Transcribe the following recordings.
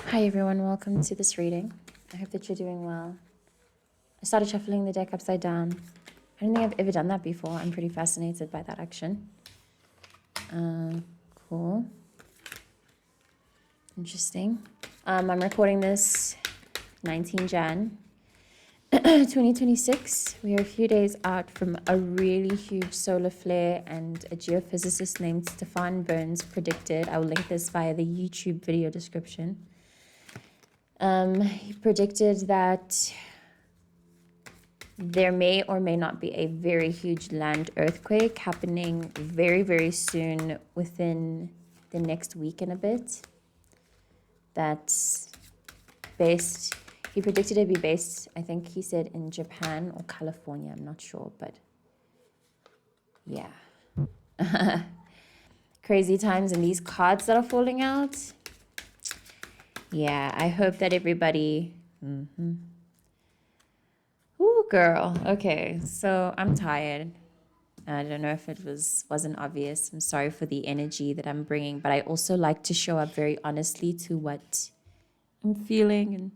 Hi everyone, welcome to this reading. I hope that you're doing well. I started shuffling the deck upside down. I don't think I've ever done that before. I'm pretty fascinated by that action. Cool. Interesting. I'm recording this 19 Jan 2026. We are a few days out from a really huge solar flare, and a geophysicist named Stefan Burns predicted, I will link this via the YouTube video description. He predicted that there may or may not be a very huge land earthquake happening very, very soon within the next week and a bit. That's based, he predicted it'd be based, I think he said in Japan or California, I'm not sure, but yeah. Crazy times, and these cards that are falling out. Yeah, I hope that everybody... Ooh, girl. Okay, so I'm tired. I don't know if it wasn't obvious. I'm sorry for the energy that I'm bringing, but I also like to show up very honestly to what I'm feeling, and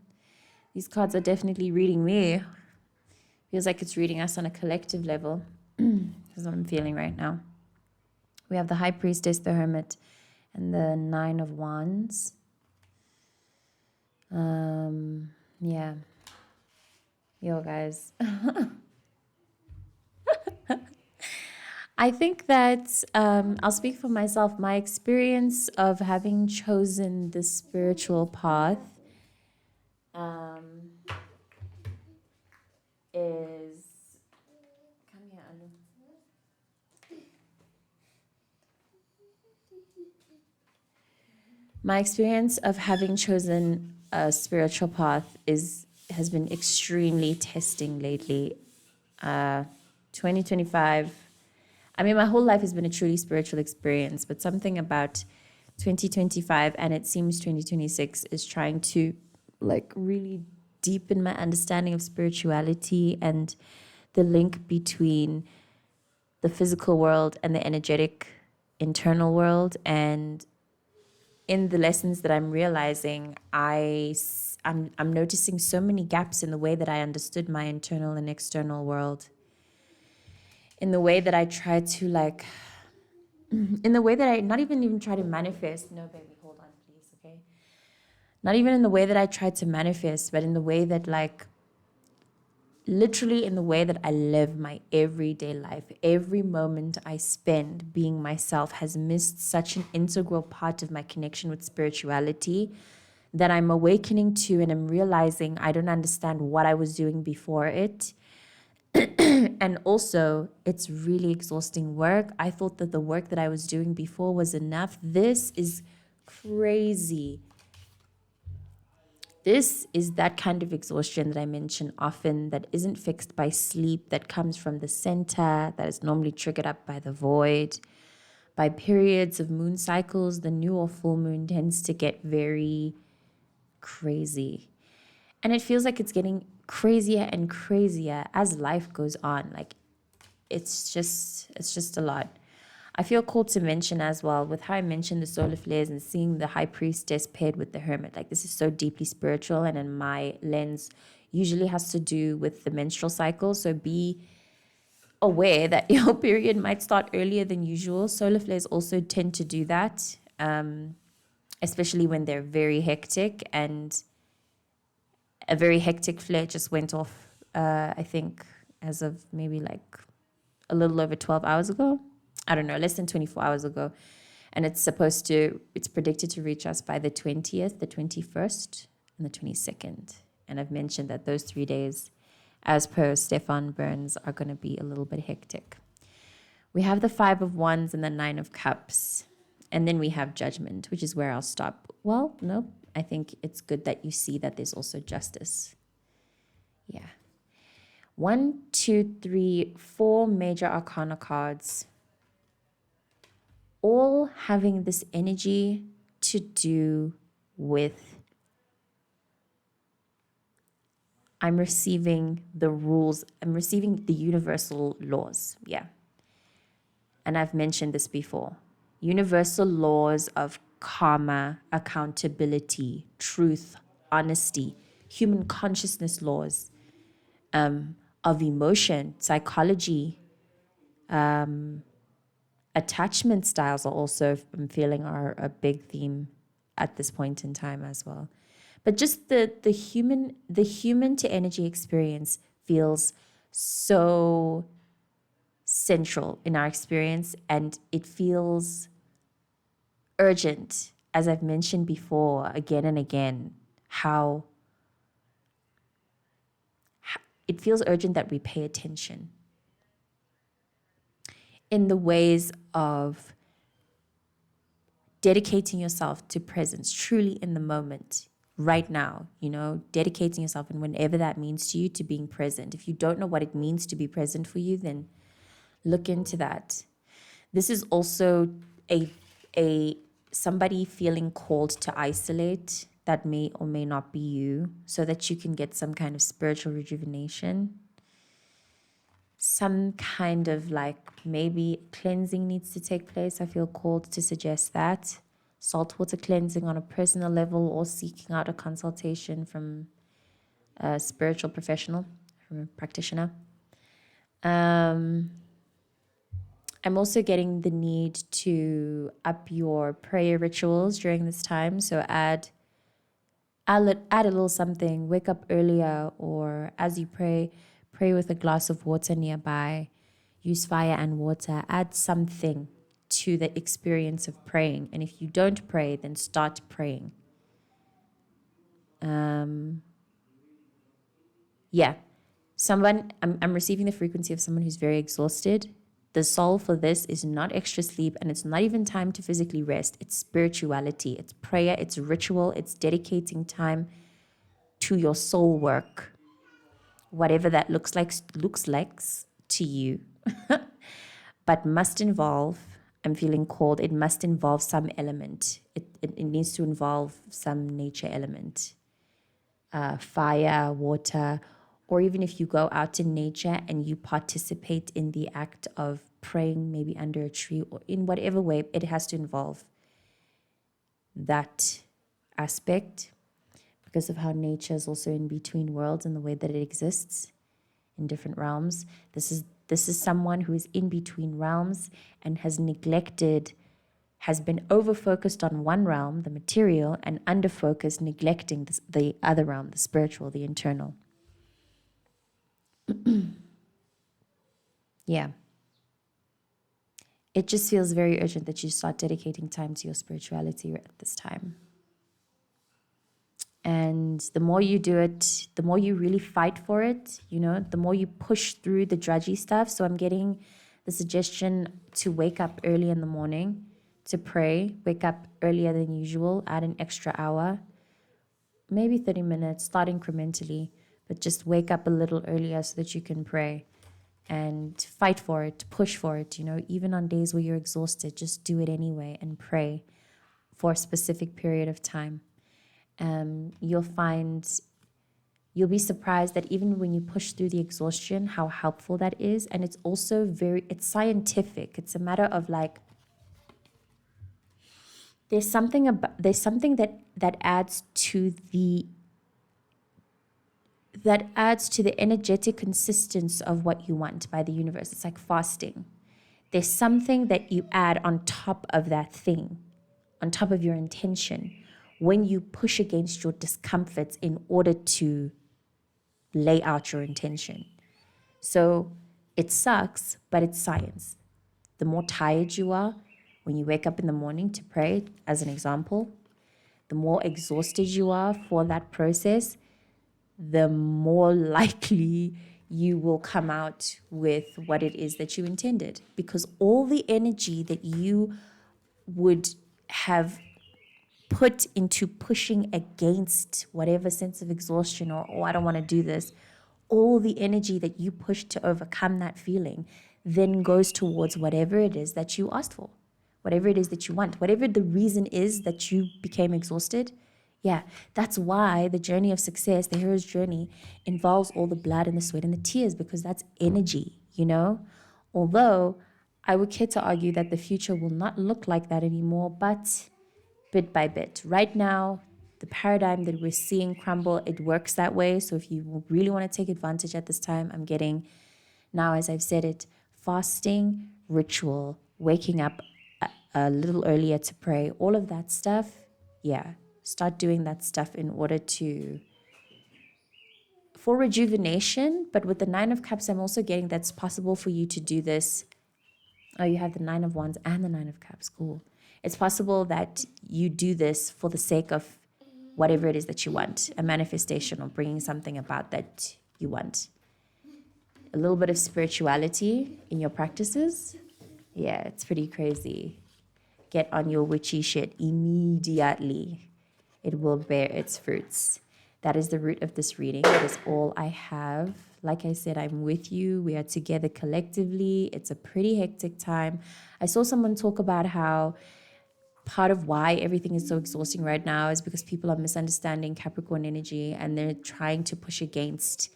these cards are definitely reading me. Feels like it's reading us on a collective level. That's what I'm feeling right now. We have the High Priestess, the Hermit, and the Nine of Wands. Yeah. Yo, guys. I think that I'll speak for myself. My experience of having chosen the spiritual path is... Come here, Anu. My experience of having chosen a spiritual path has been extremely testing lately. 2025, I mean, my whole life has been a truly spiritual experience, but something about 2025, and it seems 2026, is trying to really deepen my understanding of spirituality and the link between the physical world and the energetic internal world. And in the lessons that I'm realizing, I'm noticing so many gaps in the way that I understood my internal and external world, in the way that I try to in the way that I not even try to manifest. No, baby, hold on, please, okay? Not even in the way that I try to manifest, but in the way that literally in the way that I live my everyday life. Every moment I spend being myself has missed such an integral part of my connection with spirituality that I'm awakening to, and I'm realizing I don't understand what I was doing before it. And also, it's really exhausting work. I thought that the work that I was doing before was enough. This is crazy. This is that kind of exhaustion that I mention often, that isn't fixed by sleep, that comes from the center, that is normally triggered up by the void. By periods of moon cycles, the new or full moon tends to get very crazy. And it feels like it's getting crazier and crazier as life goes on. It's just a lot. I feel called to mention as well, with how I mentioned the solar flares and seeing the High Priestess paired with the Hermit. This is so deeply spiritual, and in my lens usually has to do with the menstrual cycle. So be aware that your period might start earlier than usual. Solar flares also tend to do that, especially when they're very hectic. And a very hectic flare just went off, I think, as of maybe a little over 12 hours ago. I don't know, less than 24 hours ago. And it's predicted to reach us by the 20th, the 21st, and the 22nd. And I've mentioned that those 3 days, as per Stefan Burns, are going to be a little bit hectic. We have the Five of Wands and the Nine of Cups. And then we have Judgment, which is where I'll stop. Well, no, I think it's good that you see that there's also justice. Yeah. 1, 2, 3, 4 major arcana cards, all having this energy to do with I'm receiving the rules, I'm receiving the universal laws. Yeah. And I've mentioned this before. Universal laws of karma, accountability, truth, honesty, human consciousness laws, of emotion, psychology, attachment styles are also, I'm feeling, are a big theme at this point in time as well. But just the human to energy experience feels so central in our experience, and it feels urgent, as I've mentioned before again and again, how it feels urgent that we pay attention in the ways of dedicating yourself to presence, truly in the moment, right now, dedicating yourself, and whenever that means to you, to being present. If you don't know what it means to be present for you, then look into that. This is also a somebody feeling called to isolate. That may or may not be you, so that you can get some kind of spiritual rejuvenation. Some kind of maybe cleansing needs to take place. I feel called to suggest that. Saltwater cleansing on a personal level, or seeking out a consultation from a spiritual professional, from a practitioner. I'm also getting the need to up your prayer rituals during this time. So add a little something. Wake up earlier, or as you pray with a glass of water nearby. Use fire and water. Add something to the experience of praying. And if you don't pray, then start praying. I'm receiving the frequency of someone who's very exhausted. The soul for this is not extra sleep, and it's not even time to physically rest. It's spirituality, it's prayer, it's ritual, it's dedicating time to your soul work, whatever that looks like to you. But must involve, I'm feeling called, it must involve some element. It needs to involve some nature element. Fire, water, or even if you go out in nature and you participate in the act of praying, maybe under a tree, or in whatever way, it has to involve that aspect, because of how nature is also in between worlds and the way that it exists in different realms. This is someone who is in between realms and has been over-focused on one realm, the material, and under-focused, neglecting the other realm, the spiritual, the internal. Yeah. It just feels very urgent that you start dedicating time to your spirituality at this time. And the more you do it, the more you really fight for it, the more you push through the drudgy stuff. So I'm getting the suggestion to wake up early in the morning to pray. Wake up earlier than usual, add an extra hour, maybe 30 minutes, start incrementally, but just wake up a little earlier so that you can pray and fight for it, push for it. Even on days where you're exhausted, just do it anyway and pray for a specific period of time. You'll be surprised that even when you push through the exhaustion, how helpful that is. And it's also it's scientific. It's a matter of there's something that adds to the energetic consistence of what you want by the universe. It's like fasting. There's something that you add on top of that thing, on top of your intention, when you push against your discomforts in order to lay out your intention. So it sucks, but it's science. The more tired you are when you wake up in the morning to pray, as an example, the more exhausted you are for that process, the more likely you will come out with what it is that you intended. Because all the energy that you would have put into pushing against whatever sense of exhaustion or, oh, I don't want to do this, all the energy that you push to overcome that feeling then goes towards whatever it is that you asked for, whatever it is that you want, whatever the reason is that you became exhausted. Yeah, that's why the journey of success, the hero's journey, involves all the blood and the sweat and the tears, because that's energy, Although I would care to argue that the future will not look like that anymore, but bit by bit. Right now, the paradigm that we're seeing crumble, it works that way. So if you really want to take advantage at this time, I'm getting now, as I've said it, fasting, ritual, waking up a little earlier to pray, all of that stuff. Yeah, start doing that stuff in order for rejuvenation. But with the Nine of Cups, I'm also getting that's possible for you to do this. Oh, you have the Nine of Wands and the Nine of Cups. Cool. It's possible that you do this for the sake of whatever it is that you want, a manifestation or bringing something about that you want. A little bit of spirituality in your practices. Yeah, it's pretty crazy. Get on your witchy shit immediately. It will bear its fruits. That is the root of this reading. That is all I have. Like I said, I'm with you. We are together collectively. It's a pretty hectic time. I saw someone talk about how part of why everything is so exhausting right now is because people are misunderstanding Capricorn energy and they're trying to push against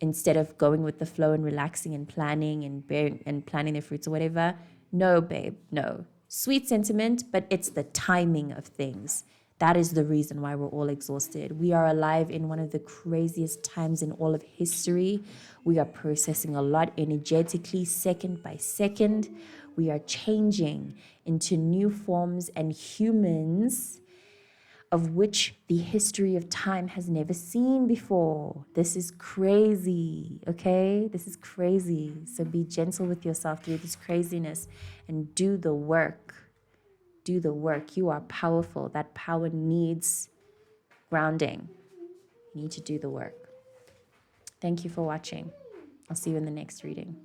instead of going with the flow and relaxing and planning and bearing and planning their fruits or whatever. No, babe, no. Sweet sentiment, but it's the timing of things. That is the reason why we're all exhausted. We are alive in one of the craziest times in all of history. We are processing a lot energetically, second by second. We are changing into new forms and humans of which the history of time has never seen before. This is crazy, okay? This is crazy. So be gentle with yourself through this craziness and do the work. Do the work. You are powerful. That power needs grounding. You need to do the work. Thank you for watching. I'll see you in the next reading.